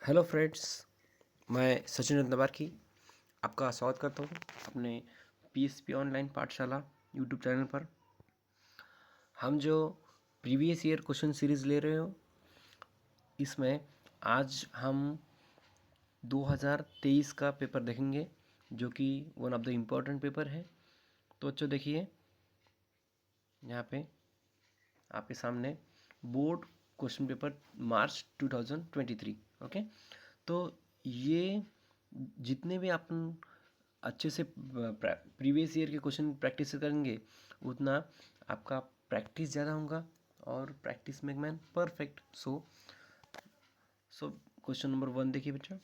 Hello friends, मैं सचिन रत्नबारकी आपका स्वागत करता हूँ अपने पीएसपी ऑनलाइन पाठशाला यूट्यूब चैनल पर। हम जो प्रीवियस ईयर क्वेश्चन सीरीज़ ले रहे हो, इसमें आज हम 2023 का पेपर देखेंगे, जो कि one of the important paper है। तो अच्छा देखिए, यहाँ पे आपके सामने board question paper March 2023। Okay, तो ये जितने भी अपन अच्छे से प्रीवियस ईयर के क्वेश्चन प्रैक्टिस करेंगे, उतना आपका प्रैक्टिस ज़्यादा होगा और practice make man perfect. So question number 1 देखिए बच्चा।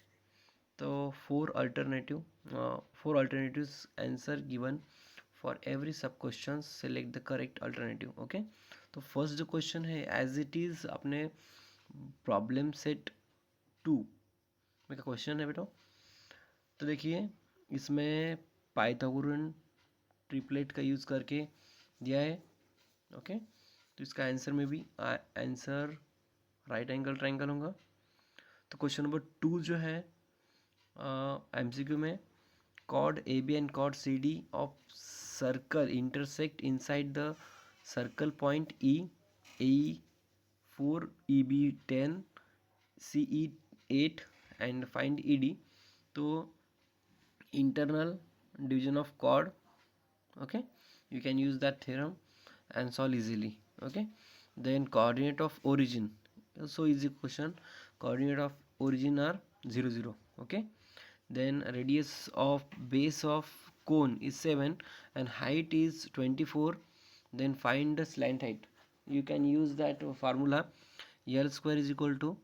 तो four alternatives answer given for every sub question select the correct alternative. Okay, तो फर्स्ट जो क्वेश्चन है एज इट इज़ अपने प्रॉब्लम सेट 2 में का क्वेश्चन है बेटा। तो देखिए, इसमें पाइथागोरन ट्रिपलेट का यूज़ करके दिया है। ओके, तो इसका आंसर में भी आंसर राइट एंगल ट्रायंगल होगा। तो क्वेश्चन नंबर 2 जो है एमसीक्यू में, chord AB and chord CD of circle intersect inside the circle point E, AE 4, EB 10, CE 8 and find ED. तो internal division of chord, okay, you can use that theorem and solve easily. Okay, then coordinate of origin, so easy question. Coordinate of origin are 0 0. Okay, then radius of base of cone is 7 and height is 24. Then find the slant height. You can use that formula, L square is equal to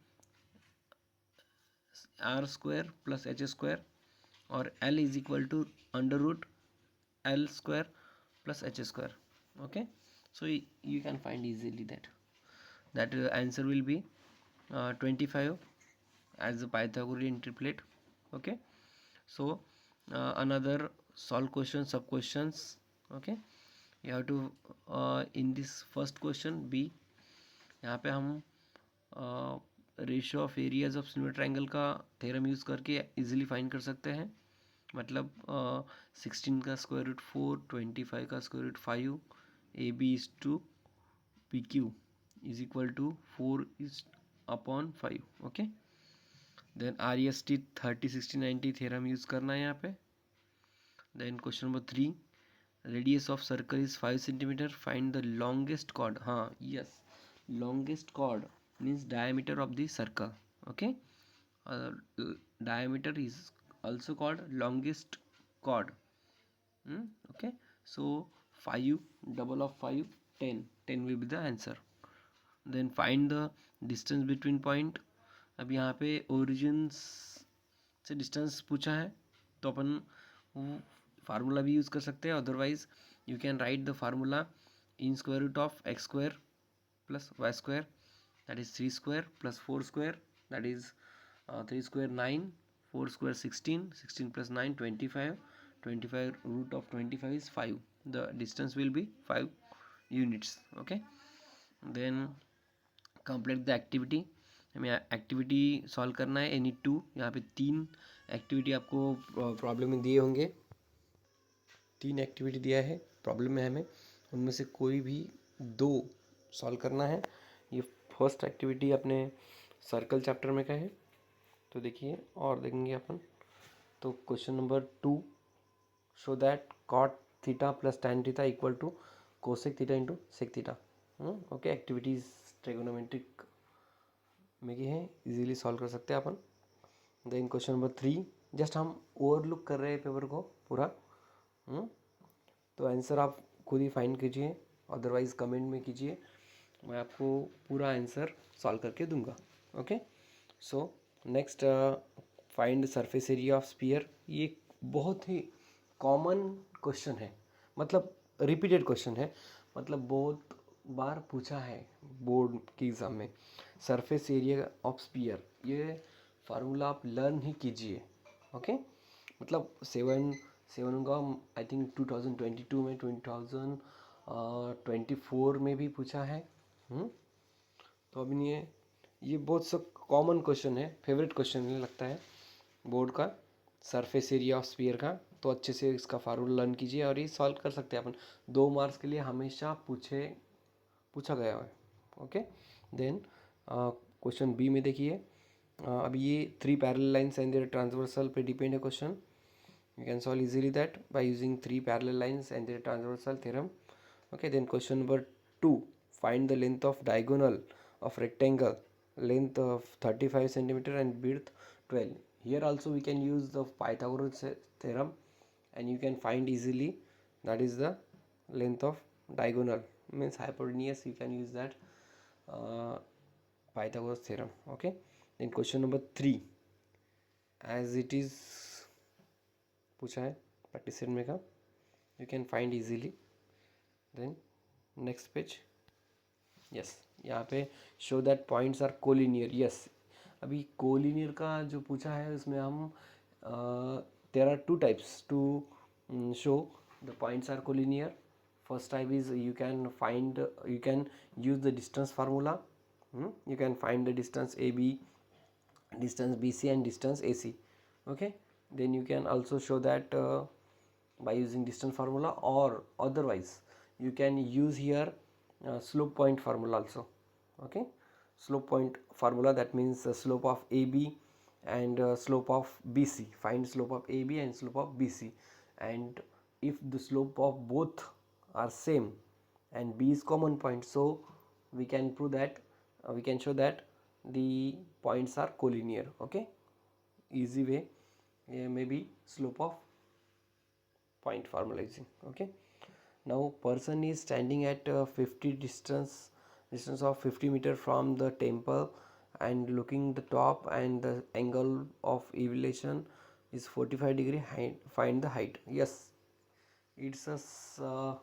R square plus H square, or L is equal to under root L square plus H square. Okay, so you can find easily that answer will be 25 as the Pythagorean triplet. Okay, so another solve question, sub questions. Okay, you have to in this first question B, यहाँ पे हम ratio of areas of similar triangle का theorem use करके easily find कर सकते हैं। मतलब 16 का स्क्वायर रूट 4, 25 का square root 5, A B is two P Q is equal to 4 is upon 5। Okay, then R S T 30, 60, 90 theorem use करना है यहाँ पे। Then question number 3, radius of circle is 5 centimetre, find the longest chord. हाँ, yes, longest chord means diameter of the circle. Okay, diameter is also called longest chord. Okay, so 5 double of 5 10, 10 will be the answer. Then find the distance between point. अब यहाँ पे origins से distance पूछा है, तो अपन formula भी use कर सकते हैं। Otherwise you can write the formula in square root of X square plus y square, that is 3 square plus 4 square, that is 3 square 9, 4 square 16, 16 plus 9 25, 25 root of 25 is 5. The distance will be 5 units. Okay, then complete the activity. हमें activity solve करना है any 2। यहाँ पे 3 activity आपको problem में दिए होंगे, 3 activity दिया है प्रॉब्लम में हमें, उनमें से कोई भी 2 सॉल्व करना है। ये फर्स्ट एक्टिविटी अपने सर्कल चैप्टर में का है, तो देखिए और देखेंगे अपन। तो question number 2, show that cot theta plus tan theta equal to cosec theta into sec theta. Okay, activities trigonometric में की है, इजीली सॉल्व कर सकते हैं अपन। देन क्वेश्चन नंबर 3, जस्ट हम ओवरलुक कर रहे हैं पेपर को पूरा। तो आंसर आप खुद ही फाइंड कीजिए, अदरवाइज़ कमेंट में कीजिए, मैं आपको पूरा आंसर सॉल्व करके दूंगा। Okay, so next, find surface area of sphere. ये बहुत ही कॉमन क्वेश्चन है, मतलब रिपीटेड क्वेश्चन है, मतलब बहुत बार पूछा है बोर्ड के एग्ज़ाम में। सरफेस एरिया ऑफ स्फीयर, ये फार्मूला आप लर्न ही कीजिए। ओके, मतलब 7 होगा, आई थिंक 2022 में, 2024 में भी पूछा है। तो अभी ये बहुत सा कॉमन क्वेश्चन है, फेवरेट क्वेश्चन है लगता है बोर्ड का, सरफेस एरिया ऑफ स्फीयर का। तो अच्छे से इसका फार्मूला लर्न कीजिए और ये सॉल्व कर सकते हैं अपन। 2 मार्क्स के लिए हमेशा पूछा गया है। ओके, देन क्वेश्चन बी में देखिए, अब ये 3 parallel lines and their transversal पे डिपेंड है question. You can solve easily that by using 3 parallel lines and their transversal theorem. Okay, then question number 2, find the length of diagonal of rectangle, length of 35 centimeter and width 12. Here also we can use the Pythagoras theorem and you can find easily that is the length of diagonal, means hypotenuse. You can use that Pythagoras theorem. Okay, then question number 3, as it is पूछा है practice set में का, you can find easily. Then next page, yes, यहाँ पे show that points are collinear. Yes, अभी collinear का जो पूछा है उसमें हम there are 2 types to show the points are collinear. First type is you can use the distance formula. You can find the distance AB, distance BC and distance AC. Okay, then you can also show that by using distance formula, or otherwise you can use here slope point formula also. Okay, slope point formula, that means slope of AB and slope of BC. Find slope of AB and slope of BC, and if the slope of both are same and B is common point, so we can prove that we can show that the points are collinear. Okay, easy way may be slope of point formalizing. Okay, now person is standing at 50 distance of 50 meter from the temple and looking the top, and the angle of elevation is 45 degree. Find the height. Yes, it's a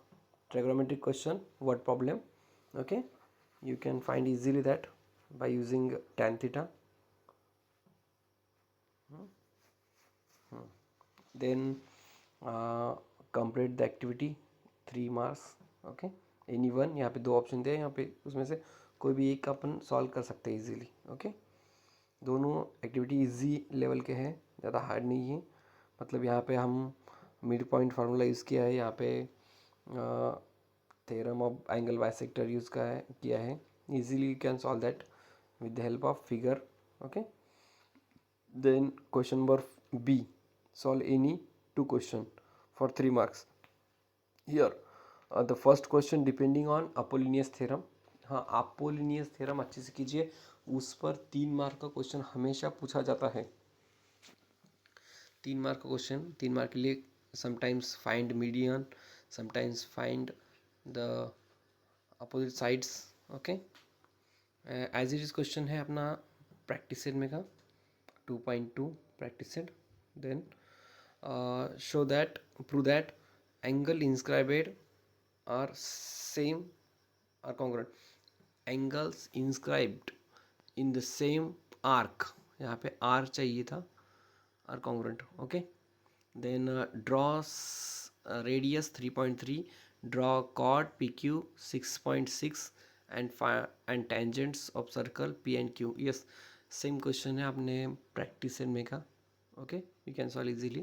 trigonometric question, word problem. Okay, you can find easily that by using tan theta. Then complete the activity, 3 marks. Okay, any one, यहाँ पे 2 option दिए, यहाँ पे उसमें से कोई भी एक अपन सॉल्व कर सकते हैं इजीली। ओके, दोनों एक्टिविटी इजी लेवल के हैं, ज़्यादा हार्ड नहीं है। मतलब यहाँ पे हम मिड पॉइंट फार्मूला यूज़ किया है, यहाँ पे theorem of angle bisector use किया है। Easily you can solve that with the help of figure. Okay, then question number B, solve any 2 question for 3 marks. Here the first question depending on Apollonius theorem. हाँ, Apollonius theorem अच्छे से कीजिए, उस पर 3 mark का question हमेशा पूछा जाता है। 3 मार्क का क्वेश्चन, 3 मार्क के लिए sometimes find median, sometimes find the opposite sides. Okay, as it is question है अपना प्रैक्टिस सेट में का 2.2 practice set. Then show that, prove that angle inscribed are same are congruent. Angles inscribed in the same arc, यहाँ पे are चाहिए था, are congruent. Okay, then draw radius 3.3, draw chord PQ 6.6 and tangents of circle P and Q. Yes, same question है आपने practice में का। Okay, you can solve easily.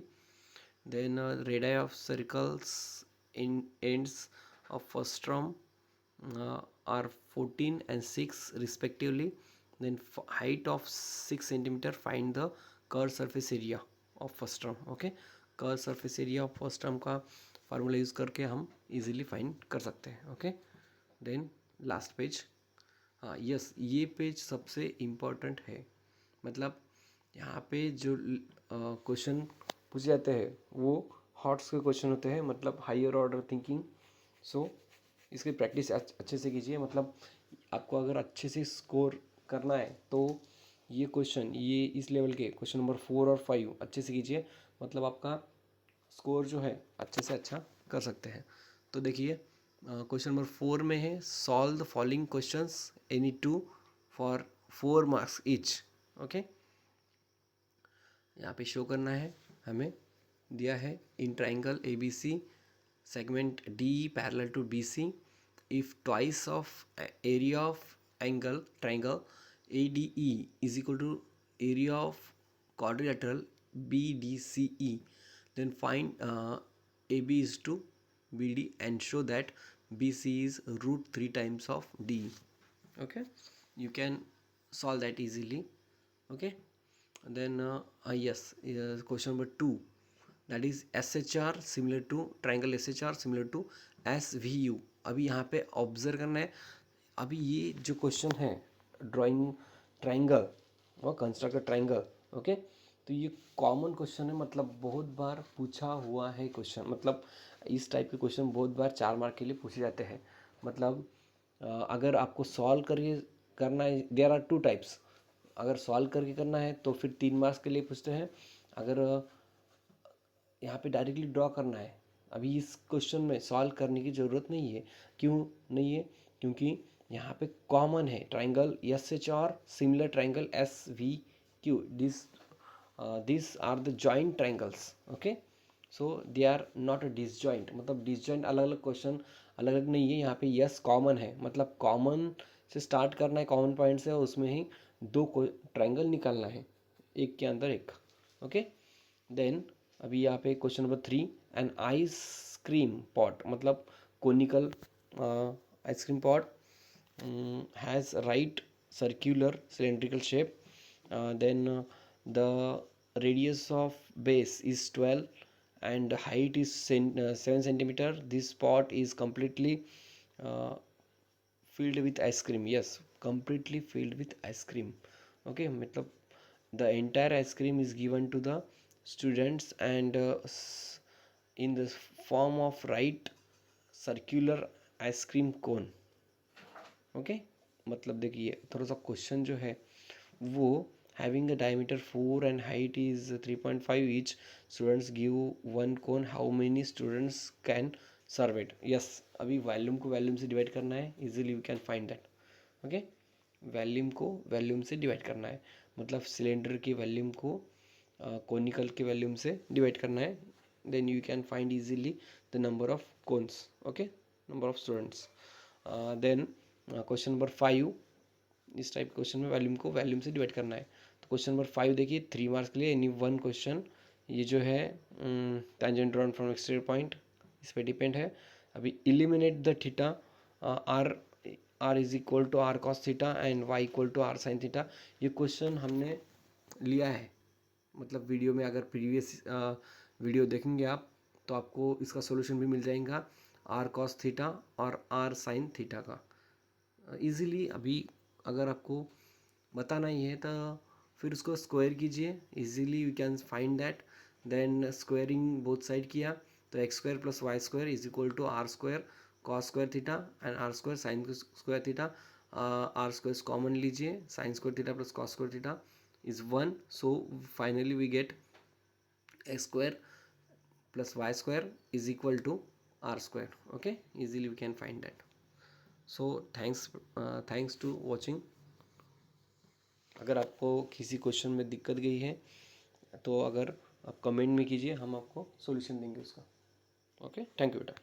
Then radii of circles in ends of first term are 14 and 6 respectively. Then height of 6 centimeter, find the curved surface area of first term. Okay, curved surface area of first term का formula use करके हम easily find कर सकते हैं। Okay, then last page. हाँ, yes, ये page सबसे important है। मतलब यहाँ पे जो क्वेश्चन पूछे जाते हैं वो हॉट्स के क्वेश्चन होते हैं, मतलब हायर ऑर्डर थिंकिंग। सो इसकी प्रैक्टिस अच्छे से कीजिए। मतलब आपको अगर अच्छे से स्कोर करना है तो ये क्वेश्चन, ये इस लेवल के क्वेश्चन नंबर 4 और 5 अच्छे से कीजिए, मतलब आपका स्कोर जो है अच्छे से अच्छा कर सकते हैं। तो देखिए क्वेश्चन नंबर 4 में है, solve the following questions any 2 for 4 marks each. Okay, यहाँ पे शो करना है, हमें दिया है in triangle ABC segment D parallel to BC, if twice of area of angle triangle ADE is equal to area of quadrilateral BDCE, then find AB is to BD and show that BC is root 3 times of DE. Okay, you can solve that easily. Okay, and then yes, question number 2, that is SHR similar to triangle SHR similar to SVU. अभी यहाँ पे observe करना है, अभी ये जो question है drawing triangle और कंस्ट्रक्ट ट्राइंगल। ओके, तो ये कॉमन क्वेश्चन है, मतलब बहुत बार पूछा हुआ है क्वेश्चन, मतलब इस टाइप के क्वेश्चन बहुत बार 4 मार्क के लिए पूछे जाते हैं। मतलब अगर आपको सॉल्व करके करना है, देयर आर 2 टाइप्स, अगर सॉल्व करके करना है तो फिर 3 मार्क्स के लिए पूछते हैं, अगर यहाँ पे डायरेक्टली ड्रॉ करना है, अभी इस क्वेश्चन में सॉल्व करने की ज़रूरत नहीं है। क्यों नहीं है? क्योंकि यहाँ पे कॉमन है triangle SHR similar triangle SVQ, this are the joint triangles. Okay, so they are not a disjoint, मतलब डिसजॉइंट अलग अलग क्वेश्चन अलग अलग नहीं है। यहाँ पे यस कॉमन है, मतलब कॉमन से स्टार्ट करना है, कॉमन पॉइंट से, और उसमें ही 2 ट्राइंगल निकालना है, एक के अंदर एक। ओके, देन अभी यहाँ पे question number 3, an ice cream pot, मतलब conical ice cream pot has right circular cylindrical shape, then the radius of base is 12 and height is 7 centimeter. This pot is completely uh, filled with ice cream. Yes, completely filled with ice cream. Okay, मतलब the entire ice cream is given to the students and in the form of right circular ice cream cone. Okay, मतलब देखिए थोड़ा सा question जो है वो having a diameter 4 and height is 3.5 each, students give 1 cone, how many students can serve it. Yes, अभी volume को volume से डिवाइड करना है, easily we can find that. Okay, volume को वॉल्यूम से डिवाइड करना है, मतलब सिलेंडर के वॉल्यूम को कोनिकल के वॉल्यूम से डिवाइड करना है, then you can find easily the number of cones. Okay, number of students. Then question number 5, इस टाइप क्वेश्चन में वॉल्यूम को वॉल्यूम से डिवाइड करना है। तो क्वेश्चन नंबर 5 देखिए, 3 मार्क्स के लिए एनी वन क्वेश्चन, ये जो है tangent drawn from exterior point, इस पर डिपेंड है। अभी eliminate the theta, R is equal to R cos theta and Y equal to R sine theta. ये क्वेश्चन हमने लिया है, मतलब वीडियो में, अगर प्रीवियस वीडियो देखेंगे आप तो आपको इसका सोल्यूशन भी मिल जाएगा, आर कॉस थीटा और आर साइन थीटा का इजीली। अभी अगर आपको बताना ही है तो फिर उसको स्क्वायर कीजिए, easily you can find that. Then squaring both side किया तो x square plus y square is equal to r square cos square theta and r square sine square theta. R square common लीजिए, sine square theta plus cos square theta is 1, so finally we get x square plus y square is equal to r square. Okay, easily we can find that. So thanks to watching. अगर आपको किसी question में दिक्कत गई है तो अगर आप कमेंट में कीजिए, हम आपको सॉल्यूशन देंगे उसका। ओके, थैंक यू बेटा।